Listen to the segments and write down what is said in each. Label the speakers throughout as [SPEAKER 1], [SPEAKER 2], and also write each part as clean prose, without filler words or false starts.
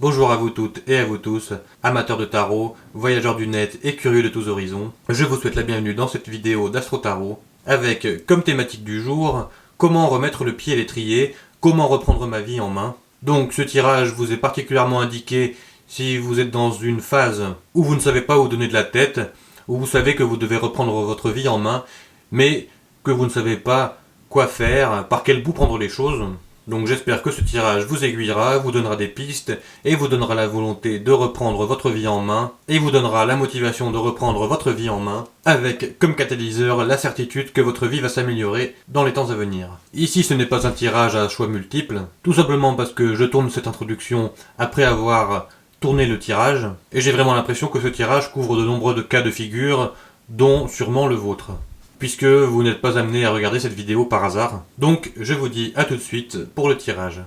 [SPEAKER 1] Bonjour à vous toutes et à vous tous, amateurs de tarot, voyageurs du net et curieux de tous horizons. Je vous souhaite la bienvenue dans cette vidéo d'Astro Tarot, avec comme thématique du jour, comment remettre le pied à l'étrier, comment reprendre ma vie en main. Donc ce tirage vous est particulièrement indiqué si vous êtes dans une phase où vous ne savez pas où donner de la tête, où vous savez que vous devez reprendre votre vie en main, mais que vous ne savez pas quoi faire, par quel bout prendre les choses. Donc j'espère que ce tirage vous aiguillera, vous donnera des pistes, et vous donnera la volonté de reprendre votre vie en main, et vous donnera la motivation de reprendre votre vie en main, avec comme catalyseur la certitude que votre vie va s'améliorer dans les temps à venir. Ici ce n'est pas un tirage à choix multiples, tout simplement parce que je tourne cette introduction après avoir tourné le tirage, et j'ai vraiment l'impression que ce tirage couvre de nombreux cas de figure, dont sûrement le vôtre, puisque vous n'êtes pas amené à regarder cette vidéo par hasard. Donc je vous dis à tout de suite pour le tirage.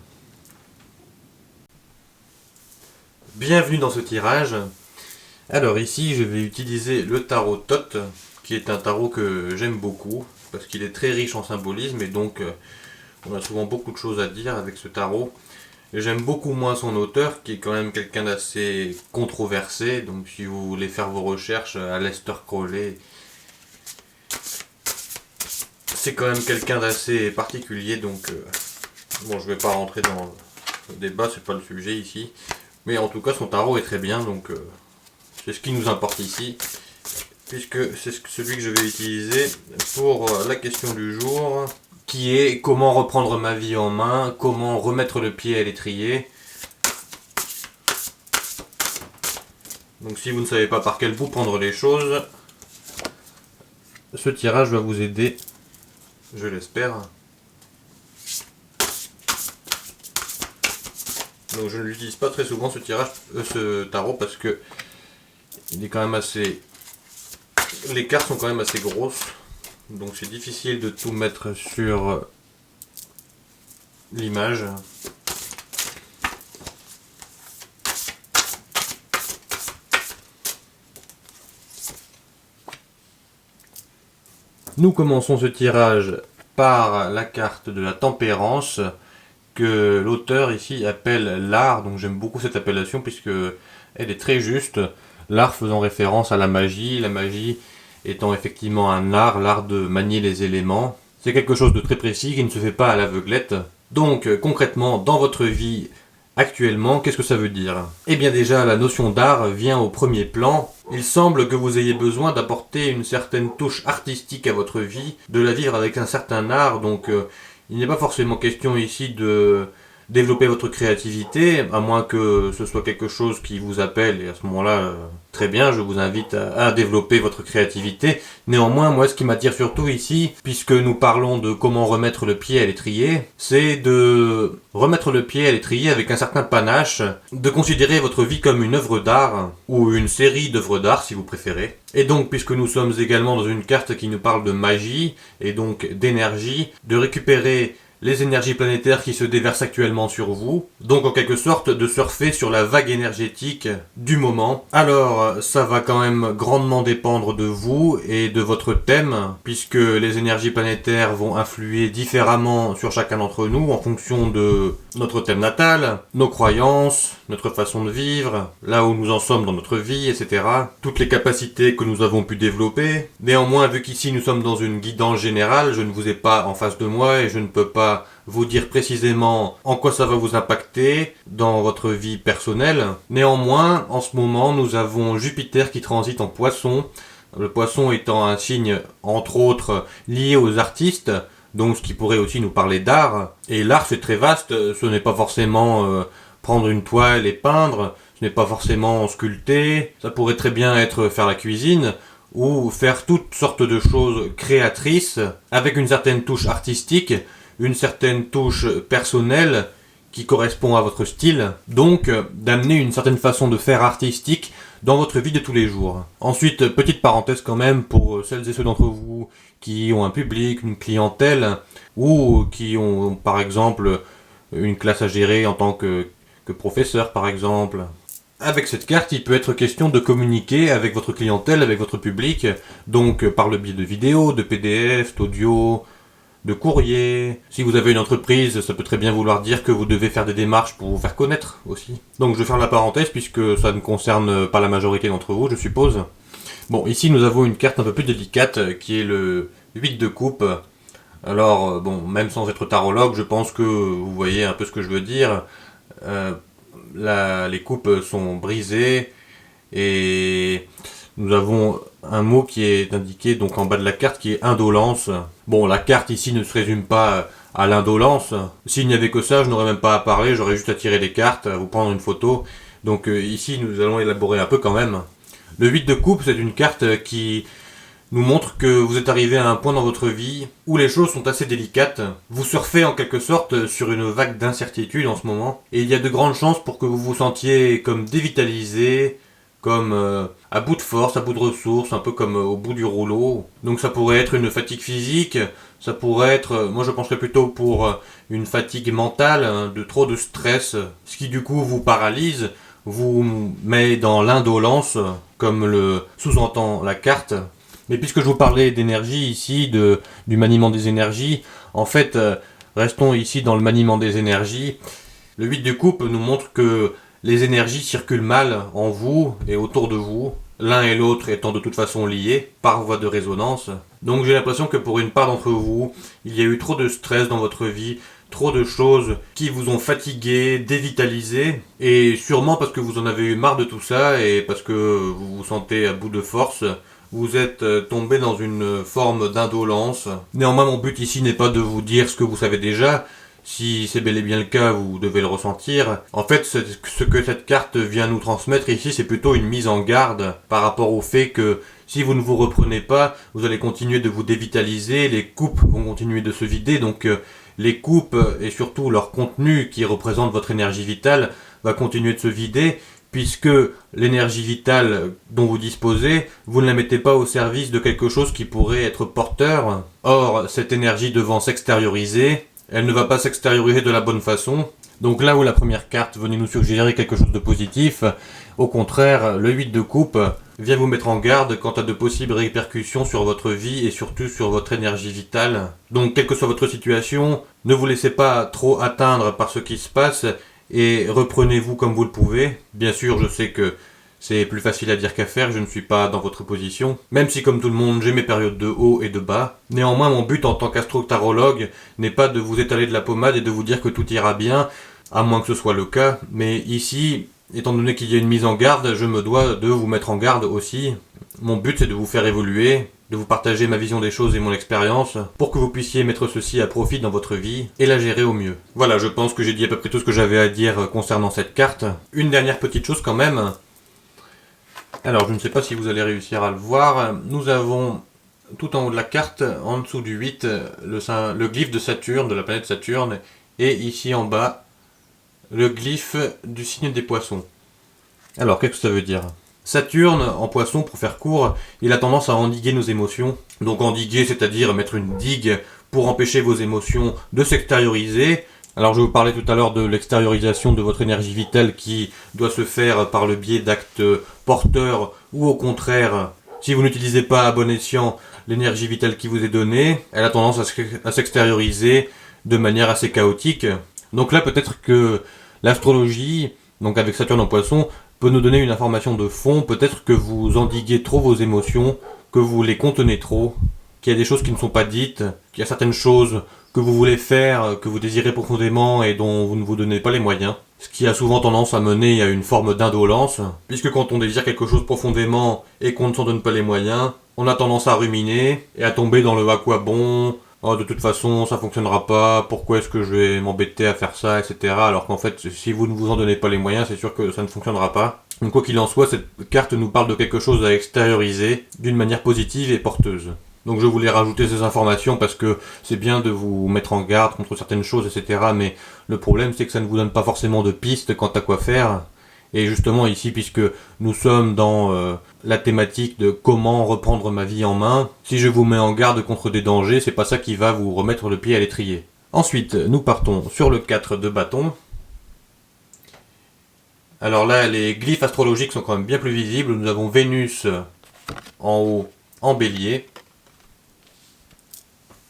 [SPEAKER 1] Bienvenue dans ce tirage. Alors ici je vais utiliser le tarot Thoth, qui est un tarot que j'aime beaucoup, parce qu'il est très riche en symbolisme et donc on a souvent beaucoup de choses à dire avec ce tarot. J'aime beaucoup moins son auteur, qui est quand même quelqu'un d'assez controversé, donc si vous voulez faire vos recherches, Aleister Crowley, c'est quand même quelqu'un d'assez particulier, donc bon, je vais pas rentrer dans le débat, c'est pas le sujet ici, mais en tout cas son tarot est très bien, donc c'est ce qui nous importe ici, puisque c'est celui que je vais utiliser pour la question du jour, qui est comment reprendre ma vie en main, comment remettre le pied à l'étrier. Donc si vous ne savez pas par quel bout prendre les choses, ce tirage va vous aider, je l'espère. Donc je ne l'utilise pas très souvent ce tarot, parce que il est quand même assez... Les cartes sont quand même assez grosses, donc c'est difficile de tout mettre sur l'image. Nous commençons ce tirage par la carte de la tempérance, que l'auteur ici appelle l'art, donc j'aime beaucoup cette appellation puisque elle est très juste, l'art faisant référence à la magie étant effectivement un art, l'art de manier les éléments. C'est quelque chose de très précis qui ne se fait pas à l'aveuglette. Donc concrètement, dans votre vie actuellement, qu'est-ce que ça veut dire? Eh bien déjà, la notion d'art vient au premier plan. Il semble que vous ayez besoin d'apporter une certaine touche artistique à votre vie, de la vivre avec un certain art, donc il n'est pas forcément question ici de développer votre créativité, à moins que ce soit quelque chose qui vous appelle, et à ce moment-là, très bien, je vous invite à développer votre créativité. Néanmoins, moi, ce qui m'attire surtout ici, puisque nous parlons de comment remettre le pied à l'étrier, c'est de remettre le pied à l'étrier avec un certain panache, de considérer votre vie comme une œuvre d'art, ou une série d'œuvres d'art si vous préférez. Et donc, puisque nous sommes également dans une carte qui nous parle de magie, et donc d'énergie, de récupérer les énergies planétaires qui se déversent actuellement sur vous, donc en quelque sorte de surfer sur la vague énergétique du moment. Alors ça va quand même grandement dépendre de vous et de votre thème, puisque les énergies planétaires vont influer différemment sur chacun d'entre nous en fonction de notre thème natal, nos croyances, notre façon de vivre, là où nous en sommes dans notre vie, etc. Toutes les capacités que nous avons pu développer. Néanmoins, vu qu'ici nous sommes dans une guidance générale, je ne vous ai pas en face de moi et je ne peux pas vous dire précisément en quoi ça va vous impacter dans votre vie personnelle. Néanmoins, en ce moment, nous avons Jupiter qui transite en Poisson. Le Poisson étant un signe, entre autres, lié aux artistes, donc ce qui pourrait aussi nous parler d'art. Et l'art, c'est très vaste, ce n'est pas forcément prendre une toile et peindre, ce n'est pas forcément sculpter, ça pourrait très bien être faire la cuisine, ou faire toutes sortes de choses créatrices, avec une certaine touche artistique, une certaine touche personnelle qui correspond à votre style, donc d'amener une certaine façon de faire artistique dans votre vie de tous les jours. Ensuite, petite parenthèse quand même pour celles et ceux d'entre vous qui ont un public, une clientèle, ou qui ont par exemple une classe à gérer en tant que professeur par exemple. Avec cette carte, il peut être question de communiquer avec votre clientèle, avec votre public, donc par le biais de vidéos, de PDF, d'audio, de courrier. Si vous avez une entreprise, ça peut très bien vouloir dire que vous devez faire des démarches pour vous faire connaître aussi. Donc je ferme la parenthèse puisque ça ne concerne pas la majorité d'entre vous, je suppose. Bon, ici nous avons une carte un peu plus délicate qui est le 8 de coupe. Alors, bon, même sans être tarologue, je pense que vous voyez un peu ce que je veux dire. Les coupes sont brisées et nous avons un mot qui est indiqué donc en bas de la carte qui est indolence. Bon, la carte ici ne se résume pas à l'indolence. S'il n'y avait que ça, je n'aurais même pas à parler, j'aurais juste à tirer les cartes, à vous prendre une photo. Donc ici, nous allons élaborer un peu quand même. Le 8 de coupe, c'est une carte qui nous montre que vous êtes arrivé à un point dans votre vie où les choses sont assez délicates. Vous surfez en quelque sorte sur une vague d'incertitude en ce moment. Et il y a de grandes chances pour que vous vous sentiez comme dévitalisé, comme à bout de force, à bout de ressources, un peu comme au bout du rouleau. Donc ça pourrait être une fatigue physique, ça pourrait être, moi je penserais plutôt pour une fatigue mentale, de trop de stress, ce qui du coup vous paralyse, vous met dans l'indolence, comme le sous-entend la carte. Mais puisque je vous parlais d'énergie ici, du maniement des énergies, en fait, restons ici dans le maniement des énergies. Le 8 de coupe nous montre que les énergies circulent mal en vous et autour de vous, l'un et l'autre étant de toute façon liés par voie de résonance. Donc j'ai l'impression que pour une part d'entre vous, il y a eu trop de stress dans votre vie, trop de choses qui vous ont fatigué, dévitalisé, et sûrement parce que vous en avez eu marre de tout ça et parce que vous vous sentez à bout de force. Vous êtes tombé dans une forme d'indolence. Néanmoins, mon but ici n'est pas de vous dire ce que vous savez déjà. Si c'est bel et bien le cas, vous devez le ressentir. En fait, ce que cette carte vient nous transmettre ici, c'est plutôt une mise en garde par rapport au fait que si vous ne vous reprenez pas, vous allez continuer de vous dévitaliser, les coupes vont continuer de se vider, donc les coupes et surtout leur contenu qui représente votre énergie vitale va continuer de se vider, puisque l'énergie vitale dont vous disposez, vous ne la mettez pas au service de quelque chose qui pourrait être porteur. Or, cette énergie devant s'extérioriser, elle ne va pas s'extérioriser de la bonne façon. Donc là où la première carte venait nous suggérer quelque chose de positif, au contraire, le 8 de coupe vient vous mettre en garde quant à de possibles répercussions sur votre vie et surtout sur votre énergie vitale. Donc quelle que soit votre situation, ne vous laissez pas trop atteindre par ce qui se passe et reprenez-vous comme vous le pouvez. Bien sûr, je sais que c'est plus facile à dire qu'à faire, je ne suis pas dans votre position. Même si comme tout le monde, j'ai mes périodes de haut et de bas. Néanmoins, mon but en tant qu'astro-tarologue n'est pas de vous étaler de la pommade et de vous dire que tout ira bien, à moins que ce soit le cas. Mais ici, étant donné qu'il y a une mise en garde, je me dois de vous mettre en garde aussi. Mon but c'est de vous faire évoluer, de vous partager ma vision des choses et mon expérience, pour que vous puissiez mettre ceci à profit dans votre vie et la gérer au mieux. Voilà, je pense que j'ai dit à peu près tout ce que j'avais à dire concernant cette carte. Une dernière petite chose quand même. Alors, je ne sais pas si vous allez réussir à le voir. Nous avons tout en haut de la carte, en dessous du 8, le glyphe de Saturne, de la planète Saturne, et ici en bas, le glyphe du signe des poissons. Alors, qu'est-ce que ça veut dire ? Saturne, en poisson, pour faire court, il a tendance à endiguer nos émotions. Donc endiguer, c'est-à-dire mettre une digue pour empêcher vos émotions de s'extérioriser. Alors je vous parlais tout à l'heure de l'extériorisation de votre énergie vitale qui doit se faire par le biais d'actes porteurs ou au contraire, si vous n'utilisez pas à bon escient l'énergie vitale qui vous est donnée, elle a tendance à s'extérioriser de manière assez chaotique. Donc là peut-être que l'astrologie, donc avec Saturne en poisson, peut nous donner une information de fond, peut-être que vous endiguez trop vos émotions, que vous les contenez trop, qu'il y a des choses qui ne sont pas dites, qu'il y a certaines choses que vous voulez faire, que vous désirez profondément et dont vous ne vous donnez pas les moyens. Ce qui a souvent tendance à mener à une forme d'indolence, puisque quand on désire quelque chose profondément et qu'on ne s'en donne pas les moyens, on a tendance à ruminer et à tomber dans le à quoi bon, oh, de toute façon ça fonctionnera pas, pourquoi est-ce que je vais m'embêter à faire ça, etc. Alors qu'en fait, si vous ne vous en donnez pas les moyens, c'est sûr que ça ne fonctionnera pas. Donc quoi qu'il en soit, cette carte nous parle de quelque chose à extérioriser d'une manière positive et porteuse. Donc je voulais rajouter ces informations parce que c'est bien de vous mettre en garde contre certaines choses, etc. Mais le problème c'est que ça ne vous donne pas forcément de pistes quant à quoi faire. Et justement ici, puisque nous sommes dans la thématique de comment reprendre ma vie en main, si je vous mets en garde contre des dangers, c'est pas ça qui va vous remettre le pied à l'étrier. Ensuite, nous partons sur le 4 de bâton. Alors là, les glyphes astrologiques sont quand même bien plus visibles. Nous avons Vénus en haut, en bélier.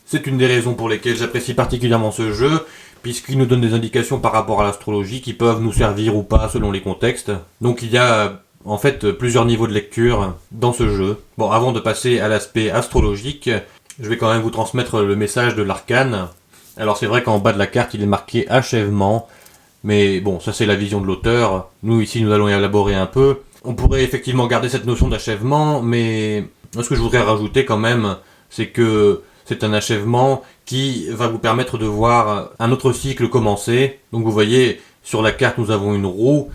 [SPEAKER 1] C'est une des raisons pour lesquelles j'apprécie particulièrement ce jeu, puisqu'il nous donne des indications par rapport à l'astrologie qui peuvent nous servir ou pas selon les contextes. Donc il y a en fait plusieurs niveaux de lecture dans ce jeu. Bon, avant de passer à l'aspect astrologique, je vais quand même vous transmettre le message de l'arcane. Alors c'est vrai qu'en bas de la carte il est marqué achèvement, mais bon, ça c'est la vision de l'auteur. Nous ici nous allons élaborer un peu. On pourrait effectivement garder cette notion d'achèvement, mais ce que je voudrais rajouter quand même, c'est que c'est un achèvement qui va vous permettre de voir un autre cycle commencer. Donc vous voyez, sur la carte nous avons une roue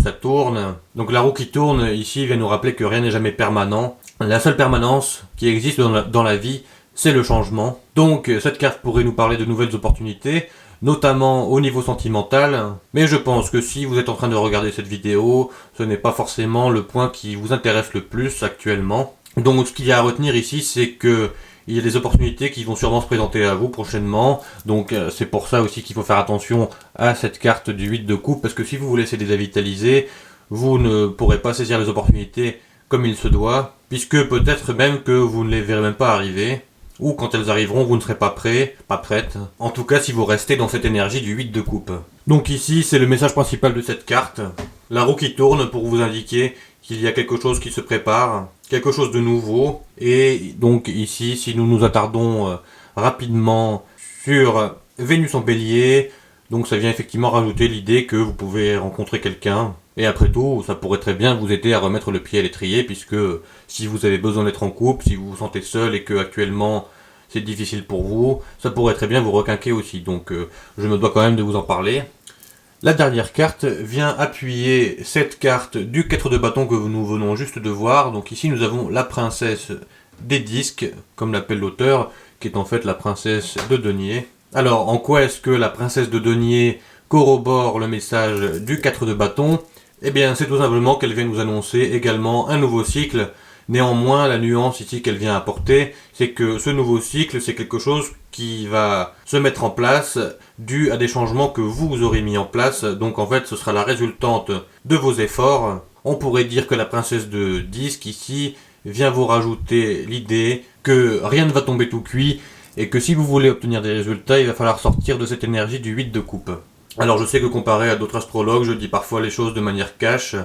[SPEAKER 1] ça tourne. Donc la roue qui tourne ici vient nous rappeler que rien n'est jamais permanent. La seule permanence qui existe dans la vie, c'est le changement. Donc cette carte pourrait nous parler de nouvelles opportunités, notamment au niveau sentimental, mais je pense que si vous êtes en train de regarder cette vidéo, ce n'est pas forcément le point qui vous intéresse le plus actuellement. Donc ce qu'il y a à retenir ici, c'est que il y a des opportunités qui vont sûrement se présenter à vous prochainement, donc c'est pour ça aussi qu'il faut faire attention à cette carte du 8 de coupe, parce que si vous vous laissez dévitaliser, vous ne pourrez pas saisir les opportunités comme il se doit, puisque peut-être même que vous ne les verrez même pas arriver, ou quand elles arriveront, vous ne serez pas prêt, pas prête. En tout cas, si vous restez dans cette énergie du 8 de coupe. Donc ici, c'est le message principal de cette carte. La roue qui tourne pour vous indiquer qu'il y a quelque chose qui se prépare, quelque chose de nouveau. Et donc ici, si nous nous attardons rapidement sur Vénus en Bélier, donc ça vient effectivement rajouter l'idée que vous pouvez rencontrer quelqu'un. Et après tout, ça pourrait très bien vous aider à remettre le pied à l'étrier, puisque si vous avez besoin d'être en couple, si vous vous sentez seul et que actuellement c'est difficile pour vous, ça pourrait très bien vous requinquer aussi. Donc je me dois quand même de vous en parler. La dernière carte vient appuyer cette carte du 4 de bâton que nous venons juste de voir. Donc ici nous avons la princesse des disques, comme l'appelle l'auteur, qui est en fait la princesse de denier. Alors en quoi est-ce que la princesse de denier corrobore le message du 4 de bâton ? Eh bien, c'est tout simplement qu'elle vient nous annoncer également un nouveau cycle. Néanmoins, la nuance ici qu'elle vient apporter, c'est que ce nouveau cycle, c'est quelque chose qui va se mettre en place dû à des changements que vous aurez mis en place. Donc en fait, ce sera la résultante de vos efforts. On pourrait dire que la princesse de disque ici vient vous rajouter l'idée que rien ne va tomber tout cuit et que si vous voulez obtenir des résultats, il va falloir sortir de cette énergie du 8 de coupe. Alors je sais que comparé à d'autres astrologues, je dis parfois les choses de manière cash,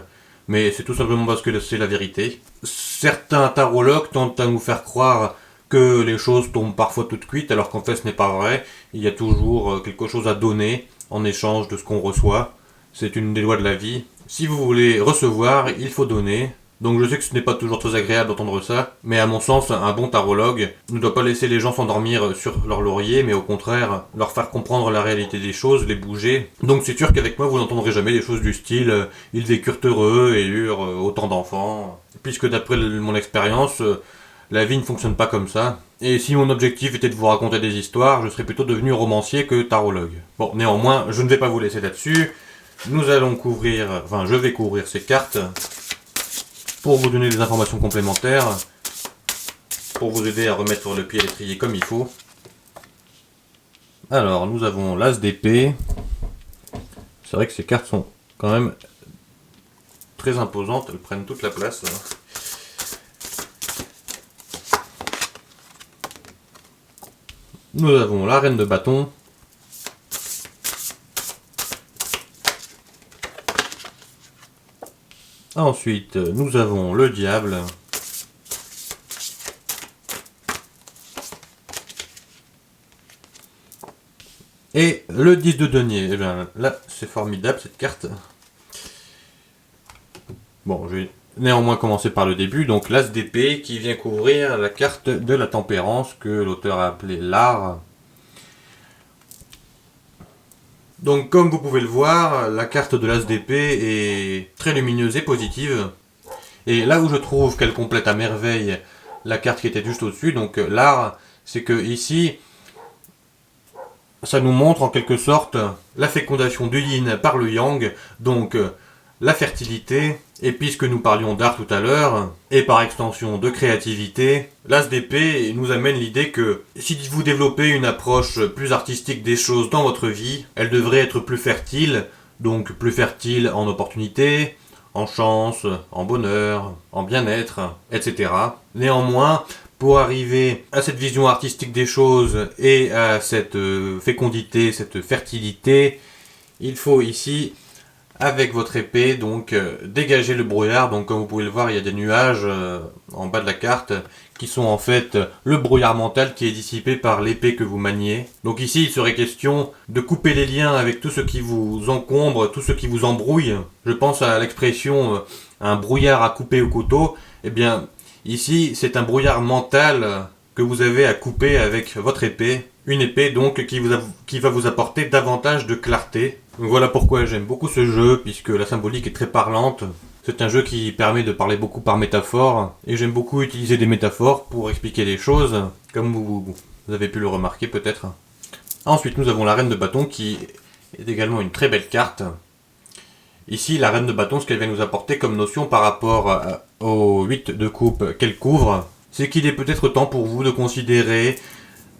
[SPEAKER 1] mais c'est tout simplement parce que c'est la vérité. Certains tarologues tentent à nous faire croire que les choses tombent parfois toutes cuites, alors qu'en fait ce n'est pas vrai. Il y a toujours quelque chose à donner en échange de ce qu'on reçoit. C'est une des lois de la vie. Si vous voulez recevoir, il faut donner. Donc je sais que ce n'est pas toujours très agréable d'entendre ça, mais à mon sens, un bon tarologue ne doit pas laisser les gens s'endormir sur leur laurier, mais au contraire, leur faire comprendre la réalité des choses, les bouger. Donc c'est sûr qu'avec moi, vous n'entendrez jamais des choses du style « ils vécurent heureux et eurent autant d'enfants », puisque d'après mon expérience, la vie ne fonctionne pas comme ça. Et si mon objectif était de vous raconter des histoires, je serais plutôt devenu romancier que tarologue. Bon, néanmoins, je ne vais pas vous laisser là-dessus. Nous allons couvrir, enfin je vais couvrir ces cartes pour vous donner des informations complémentaires, pour vous aider à remettre le pied à l'étrier comme il faut. Alors, nous avons l'As d'épée. C'est vrai que ces cartes sont quand même très imposantes, elles prennent toute la place. Nous avons la reine de bâton. Ensuite, nous avons le diable. Et le 10 de denier. Et bien là, c'est formidable cette carte. Bon, je vais néanmoins commencer par le début. Donc l'As d'épée qui vient couvrir la carte de la tempérance que l'auteur a appelée l'art. Donc comme vous pouvez le voir, la carte de l'As d'épée est très lumineuse et positive. Et là où je trouve qu'elle complète à merveille la carte qui était juste au-dessus, donc l'art, c'est que ici, ça nous montre en quelque sorte la fécondation du yin par le yang, donc la fertilité, et puisque nous parlions d'art tout à l'heure, et par extension de créativité, l'As d'épée nous amène l'idée que si vous développez une approche plus artistique des choses dans votre vie, elle devrait être plus fertile, donc plus fertile en opportunités, en chance, en bonheur, en bien-être, etc. Néanmoins, pour arriver à cette vision artistique des choses et à cette fécondité, cette fertilité, il faut ici, avec votre épée, donc dégager le brouillard. Donc comme vous pouvez le voir, il y a des nuages en bas de la carte qui sont en fait le brouillard mental qui est dissipé par l'épée que vous maniez. Donc ici, il serait question de couper les liens avec tout ce qui vous encombre, tout ce qui vous embrouille. Je pense à l'expression un brouillard à couper au couteau. Eh bien, ici, c'est un brouillard mental que vous avez à couper avec votre épée. Une épée donc qui va vous apporter davantage de clarté. Donc voilà pourquoi j'aime beaucoup ce jeu, puisque la symbolique est très parlante. C'est un jeu qui permet de parler beaucoup par métaphore, et j'aime beaucoup utiliser des métaphores pour expliquer les choses, comme vous avez pu le remarquer peut-être. Ensuite, nous avons la reine de bâton qui est également une très belle carte. Ici, la reine de bâton, ce qu'elle vient nous apporter comme notion par rapport au 8 de coupe qu'elle couvre, c'est qu'il est peut-être temps pour vous de considérer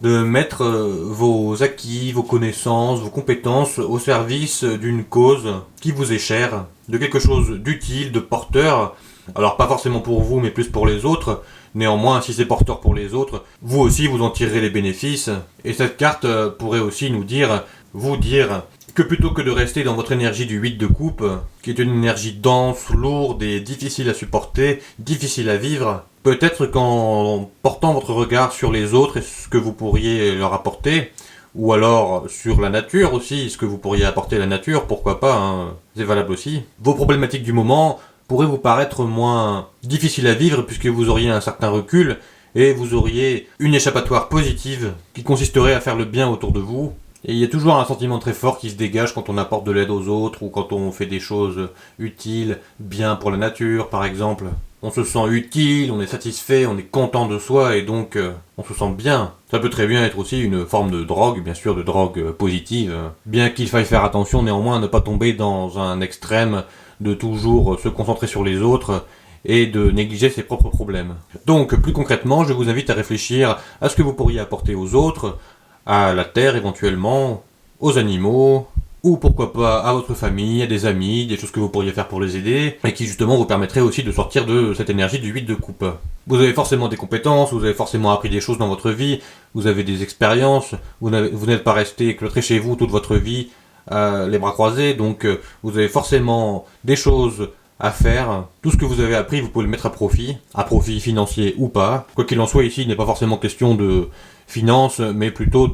[SPEAKER 1] de mettre vos acquis, vos connaissances, vos compétences au service d'une cause qui vous est chère, de quelque chose d'utile, de porteur. Alors pas forcément pour vous, mais plus pour les autres. Néanmoins, si c'est porteur pour les autres, vous aussi vous en tirerez les bénéfices. Et cette carte pourrait aussi vous dire que plutôt que de rester dans votre énergie du 8 de coupe, qui est une énergie dense, lourde et difficile à supporter, difficile à vivre, peut-être qu'en portant votre regard sur les autres et ce que vous pourriez leur apporter, ou alors sur la nature aussi, ce que vous pourriez apporter à la nature, pourquoi pas, hein, c'est valable aussi, vos problématiques du moment pourraient vous paraître moins difficiles à vivre puisque vous auriez un certain recul et vous auriez une échappatoire positive qui consisterait à faire le bien autour de vous. Et il y a toujours un sentiment très fort qui se dégage quand on apporte de l'aide aux autres ou quand on fait des choses utiles, bien pour la nature par exemple. On se sent utile, on est satisfait, on est content de soi et donc on se sent bien. Ça peut très bien être aussi une forme de drogue, bien sûr de drogue positive. Bien qu'il faille faire attention néanmoins à ne pas tomber dans un extrême de toujours se concentrer sur les autres et de négliger ses propres problèmes. Donc plus concrètement, je vous invite à réfléchir à ce que vous pourriez apporter aux autres, à la terre éventuellement, aux animaux, ou pourquoi pas à votre famille, à des amis, des choses que vous pourriez faire pour les aider, et qui justement vous permettraient aussi de sortir de cette énergie du 8 de coupe. Vous avez forcément des compétences, vous avez forcément appris des choses dans votre vie, vous avez des expériences, vous n'êtes pas resté cloîtré chez vous toute votre vie, les bras croisés, donc vous avez forcément des choses à faire. Tout ce que vous avez appris, vous pouvez le mettre à profit financier ou pas. Quoi qu'il en soit, ici, il n'est pas forcément question de finance, mais plutôt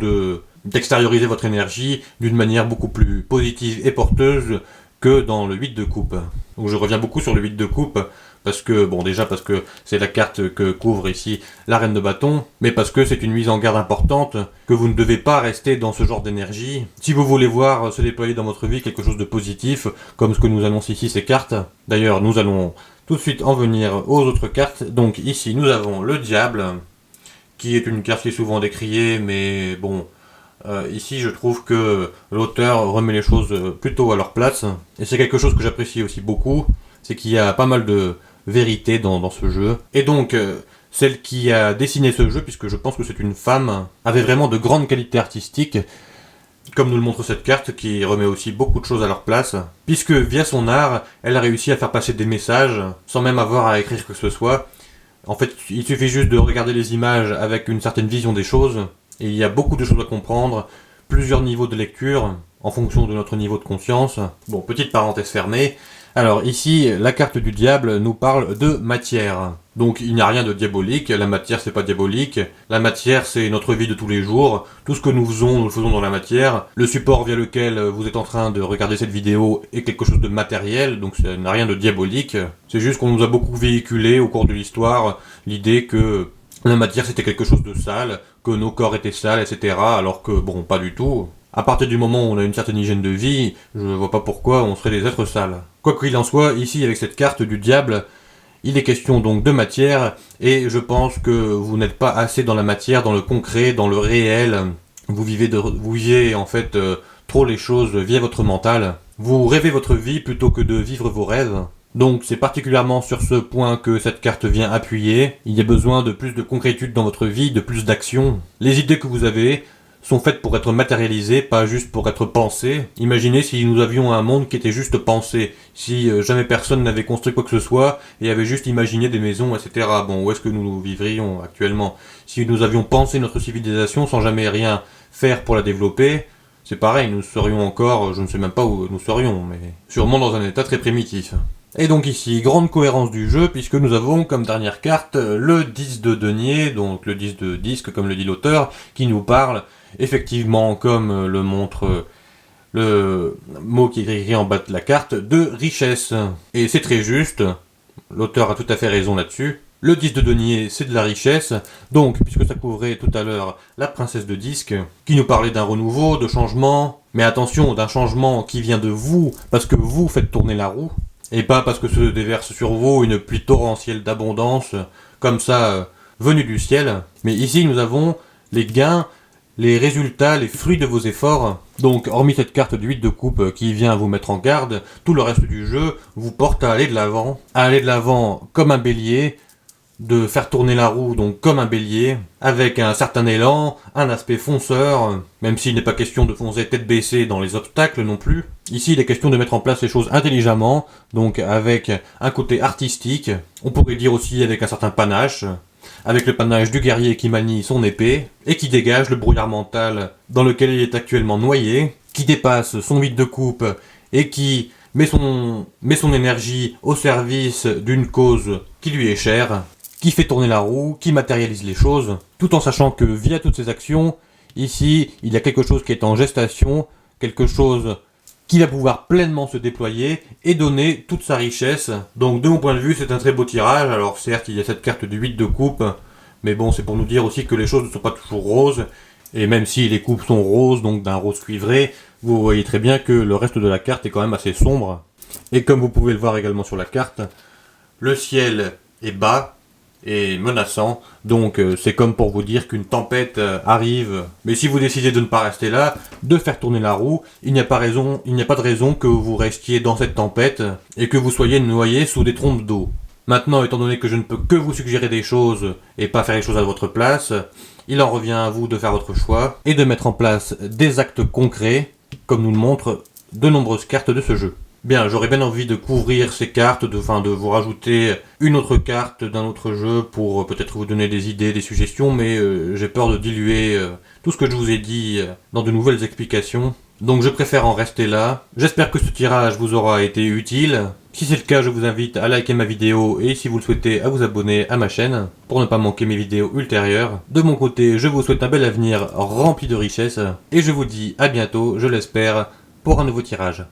[SPEAKER 1] d'extérioriser votre énergie d'une manière beaucoup plus positive et porteuse que dans le 8 de coupe. Donc je reviens beaucoup sur le 8 de coupe, parce que c'est la carte que couvre ici la reine de bâton, mais parce que c'est une mise en garde importante, que vous ne devez pas rester dans ce genre d'énergie. Si vous voulez voir se déployer dans votre vie quelque chose de positif, comme ce que nous annoncent ici ces cartes, d'ailleurs nous allons tout de suite en venir aux autres cartes. Donc ici nous avons le diable, qui est une carte qui est souvent décriée, mais bon, ici je trouve que l'auteur remet les choses plutôt à leur place, et c'est quelque chose que j'apprécie aussi beaucoup, c'est qu'il y a pas mal de vérité dans ce jeu. Et donc, celle qui a dessiné ce jeu, puisque je pense que c'est une femme, avait vraiment de grandes qualités artistiques, comme nous le montre cette carte, qui remet aussi beaucoup de choses à leur place, puisque via son art, elle a réussi à faire passer des messages, sans même avoir à écrire quoi que ce soit. En fait, il suffit juste de regarder les images avec une certaine vision des choses, et il y a beaucoup de choses à comprendre, plusieurs niveaux de lecture, en fonction de notre niveau de conscience. Bon, petite parenthèse fermée. Alors ici, la carte du diable nous parle de matière. Donc il n'y a rien de diabolique, la matière c'est pas diabolique, la matière c'est notre vie de tous les jours, tout ce que nous le faisons dans la matière, le support via lequel vous êtes en train de regarder cette vidéo est quelque chose de matériel, donc ça n'a rien de diabolique, c'est juste qu'on nous a beaucoup véhiculé au cours de l'histoire l'idée que la matière c'était quelque chose de sale, que nos corps étaient sales, etc. alors que bon, pas du tout. À partir du moment où on a une certaine hygiène de vie, je ne vois pas pourquoi on serait des êtres sales. Quoi qu'il en soit, ici avec cette carte du diable, il est question donc de matière, et je pense que vous n'êtes pas assez dans la matière, dans le concret, dans le réel. Vous vivez en fait trop les choses via votre mental. Vous rêvez votre vie plutôt que de vivre vos rêves. Donc c'est particulièrement sur ce point que cette carte vient appuyer. Il y a besoin de plus de concrétude dans votre vie, de plus d'action. Les idées que vous avez sont faites pour être matérialisées, pas juste pour être pensées. Imaginez si nous avions un monde qui était juste pensé, si jamais personne n'avait construit quoi que ce soit et avait juste imaginé des maisons, etc. Bon, où est-ce que nous vivrions actuellement? Si nous avions pensé notre civilisation sans jamais rien faire pour la développer, c'est pareil, nous serions encore, je ne sais même pas où nous serions, mais sûrement dans un état très primitif. Et donc ici, grande cohérence du jeu, puisque nous avons comme dernière carte le 10 de denier, donc le 10 de disque, comme le dit l'auteur, qui nous parle, effectivement, comme le montre le mot qui est écrit en bas de la carte, de richesse. Et c'est très juste, l'auteur a tout à fait raison là-dessus. Le 10 de denier, c'est de la richesse, donc, puisque ça couvrait tout à l'heure la princesse de disque, qui nous parlait d'un renouveau, de changement, mais attention, d'un changement qui vient de vous, parce que vous faites tourner la roue, et pas parce que se déverse sur vous une pluie torrentielle d'abondance, comme ça, venue du ciel. Mais ici, nous avons les gains, les résultats, les fruits de vos efforts. Donc, hormis cette carte du 8 de coupe qui vient vous mettre en garde, tout le reste du jeu vous porte à aller de l'avant comme un bélier, de faire tourner la roue donc comme un bélier, avec un certain élan, un aspect fonceur, même s'il n'est pas question de foncer tête baissée dans les obstacles non plus. Ici il est question de mettre en place les choses intelligemment, donc avec un côté artistique, on pourrait dire aussi avec un certain panache, avec le panache du guerrier qui manie son épée, et qui dégage le brouillard mental dans lequel il est actuellement noyé, qui dépasse son vide de coupe, et qui met son énergie au service d'une cause qui lui est chère, qui fait tourner la roue, qui matérialise les choses, tout en sachant que via toutes ces actions, ici, il y a quelque chose qui est en gestation, quelque chose qui va pouvoir pleinement se déployer et donner toute sa richesse. Donc de mon point de vue, c'est un très beau tirage. Alors certes, il y a cette carte du 8 de coupe, mais bon, c'est pour nous dire aussi que les choses ne sont pas toujours roses, et même si les coupes sont roses, donc d'un rose cuivré, vous voyez très bien que le reste de la carte est quand même assez sombre. Et comme vous pouvez le voir également sur la carte, le ciel est bas, et menaçant, donc c'est comme pour vous dire qu'une tempête arrive, mais si vous décidez de ne pas rester là, de faire tourner la roue, il n'y a pas de raison que vous restiez dans cette tempête et que vous soyez noyé sous des trompes d'eau. Maintenant, étant donné que je ne peux que vous suggérer des choses et pas faire les choses à votre place, il en revient à vous de faire votre choix et de mettre en place des actes concrets, comme nous le montrent de nombreuses cartes de ce jeu. Bien, j'aurais bien envie de couvrir ces cartes, de vous rajouter une autre carte d'un autre jeu pour peut-être vous donner des idées, des suggestions, mais j'ai peur de diluer tout ce que je vous ai dit dans de nouvelles explications. Donc je préfère en rester là. J'espère que ce tirage vous aura été utile. Si c'est le cas, je vous invite à liker ma vidéo et si vous le souhaitez, à vous abonner à ma chaîne pour ne pas manquer mes vidéos ultérieures. De mon côté, je vous souhaite un bel avenir rempli de richesses et je vous dis à bientôt, je l'espère, pour un nouveau tirage.